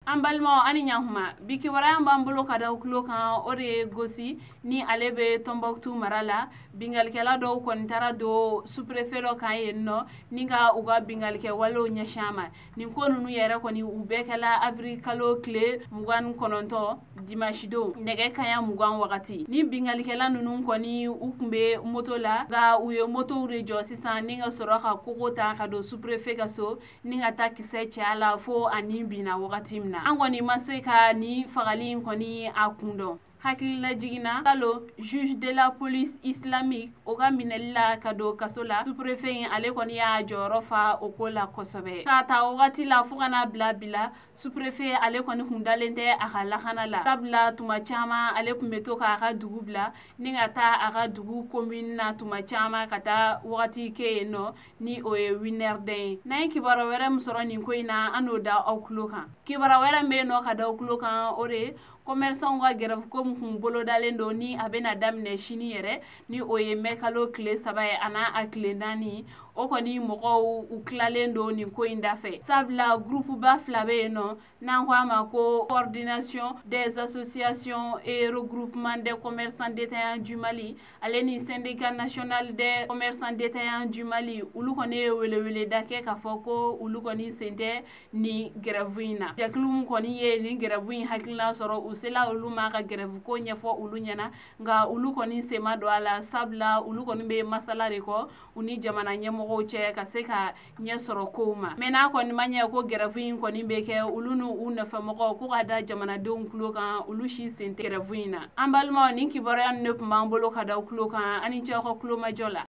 an balimaw ani ɲahuma bi kibaruya b'an bolo ka da kulo kan o de ye gosi ni ale be Tombouctou mara la bingalikɛla dɔw kɔni taara do sous-préfet dɔ kan yen nɔ ni ka u ka bingalikɛ walew ɲɛsin ma nin ko nunu yɛrɛ kɔni u bɛɛ kɛla avril kalo tile 29 dimanche don nɛgɛ kaɲa 20 wagati ni bingalikɛla nunu kɔni u kun be moto la nga u ye motow de jɔ sisan ni ka sɔrɔ ka kogo ta ka do sous-préfet ka so ni ka ta kisɛ cɛ la fo ani bina wagati min na an kɔni ma se ka ni fagali kɔni a kun dɔn hakilila jiginna salo juge de la police islamique o ka minɛli la ka do kaso la sous-préfet ale kɔni y'a jɔyɔrɔ fa o ko la kosɛbɛ ka ta wagati la fo kana bila sous-préfet ale kɔni kun dalen tɛ a ka lakana la sabula tuma caman ale kun be to k'a ka dugu bila ni ka taa a ka dugu commune na tuma caman ka taa wagati kɛ yen nɔ ni o ye 1h den n'an ye kibaru wɛrɛ min sɔrɔ nin ko in na an n'o da aw tulo kan kibaru wɛrɛ min be yen nɔ ka da aw tulo kan o de commerçant ka grève ko kun bolodalen do ni a bena daminɛ sini yɛrɛ ni o ye mai kalo tile 3 ye ana a tile 4 o kɔni mɔgɔw u tilalen do nin ko in dafɛ sabula groupe ba fila be yen nɔ n'an ko a ma ko coordination des associations et regroupement des commerçants détaillants du Mali ale ni syndicat national des commerçants détaillants du Mali olu kɔni ye weleweleda kɛ k'a fɔ ko olu kɔni sen tɛ ni grève in na jɛkulu min kɔni ye ni grève in hakilina sɔrɔ u sela olu ma ka grève ko ɲɛfɔ olu ɲɛna nga olu kɔni sen ma don a la sabula olu kɔni be masala de kɔ u ni jamana ɲɛmɔgɔw cɛ ka se ka ɲɛ sɔrɔ kow ma mɛ n'a kɔni ma ɲɛ ko grève in kɔni be kɛ olu ni u nɔfɛmɔgɔw ko ka da jamanadenw tulo kan olu si sen tɛ grève in na an balimaw nin kibaruya nin ne kun b'an bolo ka da tulo kan ani cɛ ka kulomajɔ la